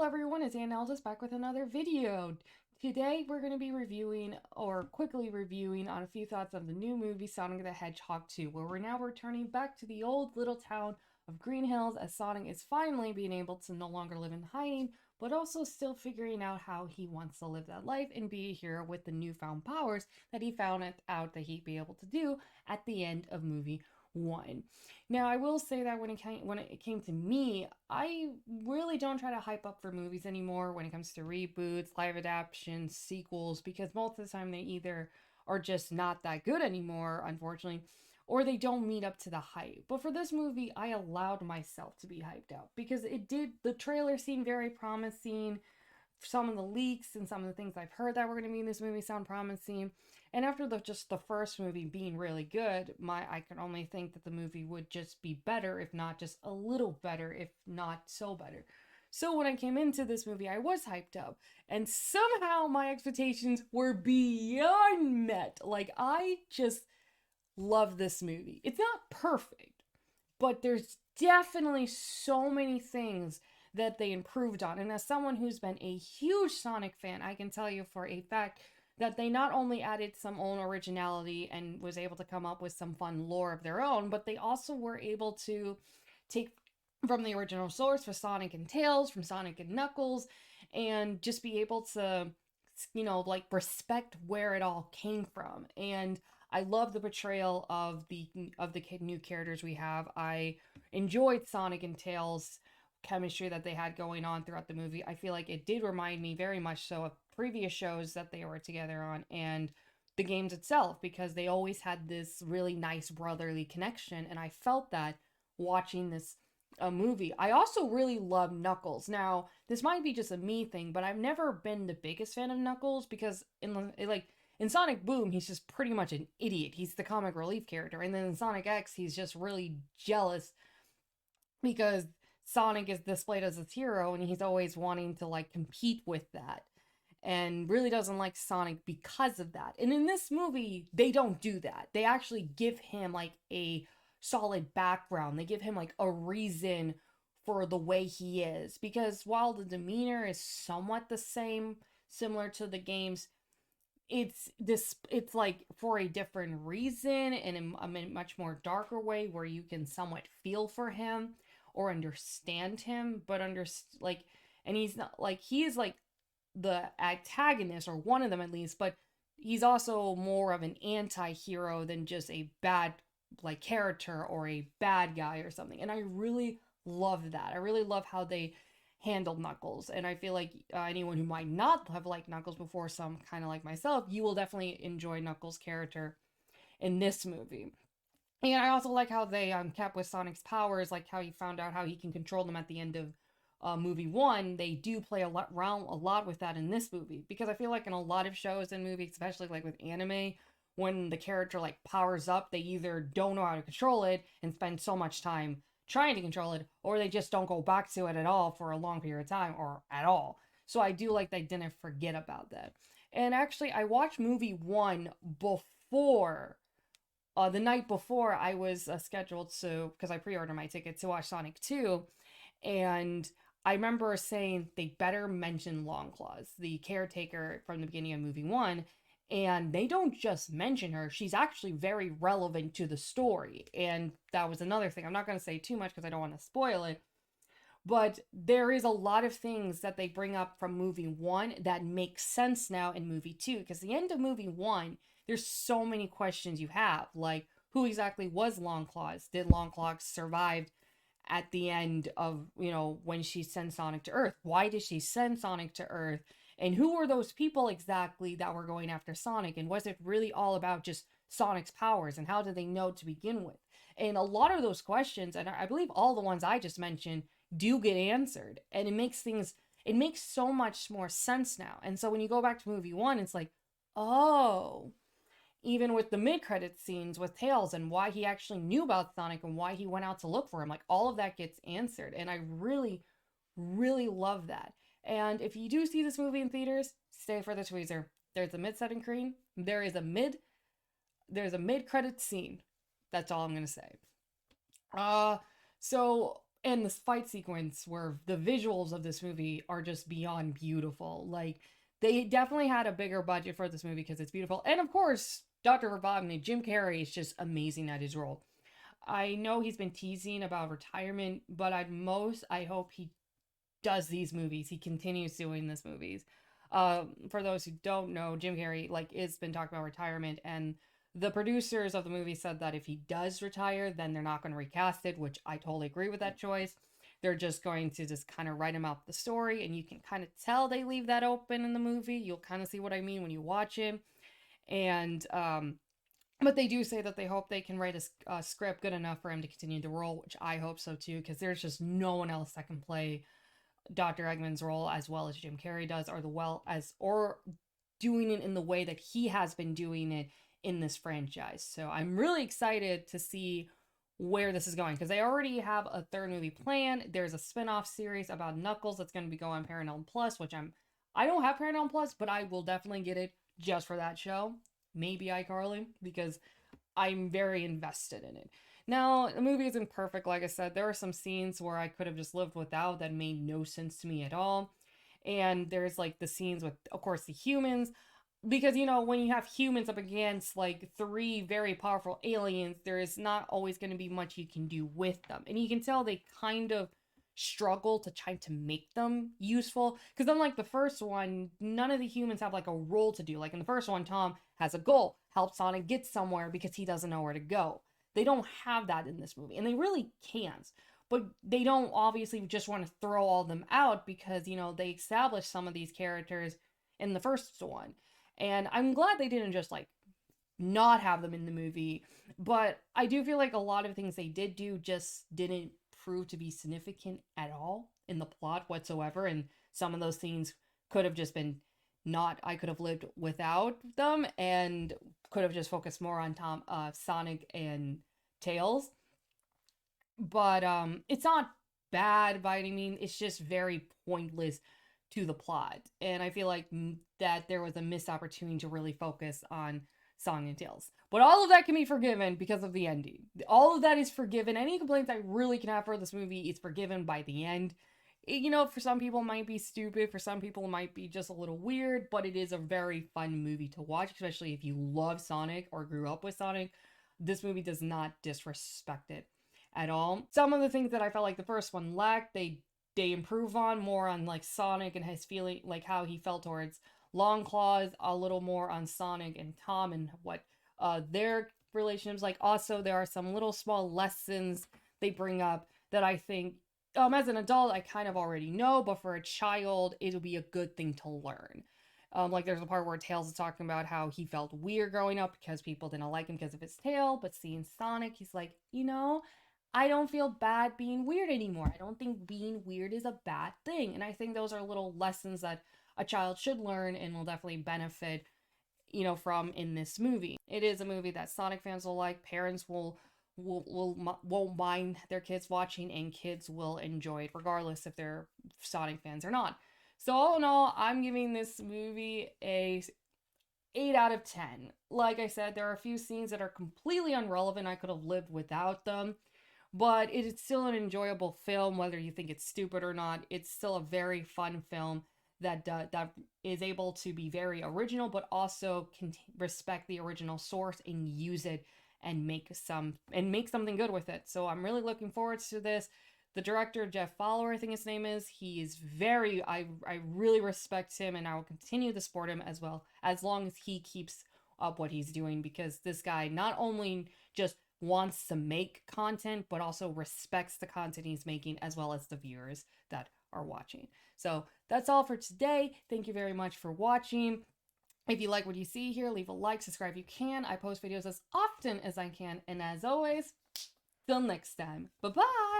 Hello everyone, it's Ann Aldis back with another video. Today we're going to be reviewing, or quickly reviewing, on a few thoughts on the new movie Sonic the Hedgehog 2, where we're now returning back to the old little town of Green Hills as Sonic is finally being able to no longer live in hiding, but also still figuring out how he wants to live that life and be a hero with the newfound powers that he found out that he'd be able to do at the end of movie 1. Now, I will say that when it came to me, I really don't try to hype up for movies anymore when it comes to reboots, live adaptations, sequels, because most of the time they either are just not that good anymore, unfortunately, or they don't meet up to the hype. But for this movie, I allowed myself to be hyped up because the trailer seemed very promising. Some of the leaks and some of the things I've heard that were going to be in this movie sound promising. And after just the first movie being really good, I can only think that the movie would just be better, if not just a little better, if not so better. So when I came into this movie, I was hyped up, and somehow my expectations were beyond met. Like, I just love this movie. It's not perfect, but there's definitely so many things that they improved on. And as someone who's been a huge Sonic fan, I can tell you for a fact that they not only added some own originality and was able to come up with some fun lore of their own, but they also were able to take from the original source for Sonic and Tails, from Sonic and Knuckles, and just be able to, like, respect where it all came from. And I love the portrayal of the new characters we have. I enjoyed Sonic and Tails chemistry that they had going on throughout the movie. I feel like it did remind me very much so of previous shows that they were together on and the games itself, because they always had this really nice brotherly connection, and I felt that watching this movie. I also really love Knuckles. Now, this might be just a me thing, but I've never been the biggest fan of Knuckles because in Sonic Boom, he's just pretty much an idiot. He's the comic relief character. And then in Sonic X, he's just really jealous because Sonic is displayed as his hero and he's always wanting to like compete with that and really doesn't like Sonic because of that. And in this movie, they don't do that. They actually give him like a solid background. They give him like a reason for the way he is, because while the demeanor is somewhat the same, similar to the games, it's like for a different reason and in a much more darker way where you can somewhat feel for him or understand him, but like, and he's not like, he is like the antagonist, or one of them at least, but he's also more of an anti-hero than just a bad like character or a bad guy or something. And I really love that. I really love how they handled Knuckles, and I feel like anyone who might not have liked Knuckles before, some kind of like myself, you will definitely enjoy Knuckles' character in this movie. And I also like how they kept with Sonic's powers, like how he found out how he can control them at the end of movie 1. They do play a lot with that in this movie, because I feel like in a lot of shows and movies, especially like with anime, when the character like powers up, they either don't know how to control it and spend so much time trying to control it, or they just don't go back to it at all for a long period of time or at all. So I do like they didn't forget about that. And actually, I watched movie 1 before the night before I was scheduled to, because I pre-ordered my ticket to watch Sonic 2, and I remember saying they better mention Longclaws, the caretaker from the beginning of movie 1, and they don't just mention her, she's actually very relevant to the story. And that was another thing. I'm not going to say too much because I don't want to spoil it, but there is a lot of things that they bring up from movie 1 that make sense now in movie 2, because the end of movie 1, there's so many questions you have, like who exactly was Longclaws? Did Longclaws survive at the end of, when she sent Sonic to Earth? Why did she send Sonic to Earth? And who were those people exactly that were going after Sonic? And was it really all about just Sonic's powers? And how did they know to begin with? And a lot of those questions, and I believe all the ones I just mentioned, do get answered. And it makes so much more sense now. And so when you go back to movie 1, it's like, oh, even with the mid-credit scenes with Tails and why he actually knew about Sonic and why he went out to look for him, like all of that gets answered. And I really, really love that. And if you do see this movie in theaters, stay for the tweezer. There's a mid-setting screen. There's a mid-credit scene. That's all I'm gonna say. Uh, so And this fight sequence where the visuals of this movie are just beyond beautiful. Like, they definitely had a bigger budget for this movie because it's beautiful. And of course, Dr. Robotnik, Jim Carrey is just amazing at his role. I know he's been teasing about retirement, but I hope he does these movies. He continues doing these movies. For those who don't know, Jim Carrey is been talking about retirement, and the producers of the movie said that if he does retire, then they're not going to recast it, which I totally agree with that choice. They're just going to just kind of write him out the story, and you can kind of tell they leave that open in the movie. You'll kind of see what I mean when you watch it, and but they do say that they hope they can write a script good enough for him to continue the role, which I hope so too, because there's just no one else that can play Dr. Eggman's role as well as Jim Carrey does, or doing it in the way that he has been doing it in this franchise. So I'm really excited to see where this is going, because they already have a third movie planned. There's a spin-off series about Knuckles that's going to be going on Paramount Plus, which I don't have Paramount Plus, but I will definitely get it just for that show. Maybe iCarly, because I'm very invested in it. Now, the movie isn't perfect, like I said. There are some scenes where I could have just lived without that made no sense to me at all. And there's like the scenes with, of course, the humans. Because, when you have humans up against like three very powerful aliens, there is not always going to be much you can do with them. And you can tell they kind of struggle to try to make them useful. Because unlike the first one, none of the humans have like a role to do. Like in the first one, Tom has a goal, help Sonic get somewhere because he doesn't know where to go. They don't have that in this movie, and they really can't. But they don't obviously just want to throw all of them out because, they established some of these characters in the first one. And I'm glad they didn't just like not have them in the movie. But I do feel like a lot of things they did do just didn't prove to be significant at all in the plot whatsoever. And some of those scenes could have just been I could have lived without them and could have just focused more on Sonic and Tails. But it's not bad by any means. It's just very pointless to the plot. And I feel like that there was a missed opportunity to really focus on Sonic and Tails. But all of that can be forgiven because of the ending. All of that is forgiven. Any complaints I really can have for this movie is forgiven by the end. For some people it might be stupid, for some people it might be just a little weird, but it is a very fun movie to watch, especially if you love Sonic or grew up with Sonic. This movie does not disrespect it at all. Some of the things that I felt like the first one lacked, they improve on more on like Sonic and his feeling, like how he felt towards Longclaws, a little more on Sonic and Tom and what their relationships like. Also, there are some little small lessons they bring up that I think as an adult I kind of already know, but for a child it'll be a good thing to learn. Like there's a part where Tails is talking about how he felt weird growing up because people didn't like him because of his tail, but seeing Sonic, he's like, I don't feel bad being weird anymore. I don't think being weird is a bad thing. And I think those are little lessons that a child should learn and will definitely benefit, from in this movie. It is a movie that Sonic fans will like. Parents won't mind their kids watching, and kids will enjoy it regardless if they're Sonic fans or not. So all in all, I'm giving this movie a 8 out of 10. Like I said, there are a few scenes that are completely irrelevant. I could have lived without them. But it is still an enjoyable film, whether you think it's stupid or not. It's still a very fun film that is able to be very original, but also can respect the original source and use it and make something good with it. So I'm really looking forward to this. The director, Jeff Fowler, I think his name is, he is I really respect him, and I will continue to support him as well, as long as he keeps up what he's doing, because this guy not only just wants to make content, but also respects the content he's making as well as the viewers that are watching. So that's all for today. Thank you very much for watching. If you like what you see here, leave a like, subscribe if you can. I post videos as often as I can. And as always, till next time. Bye-bye!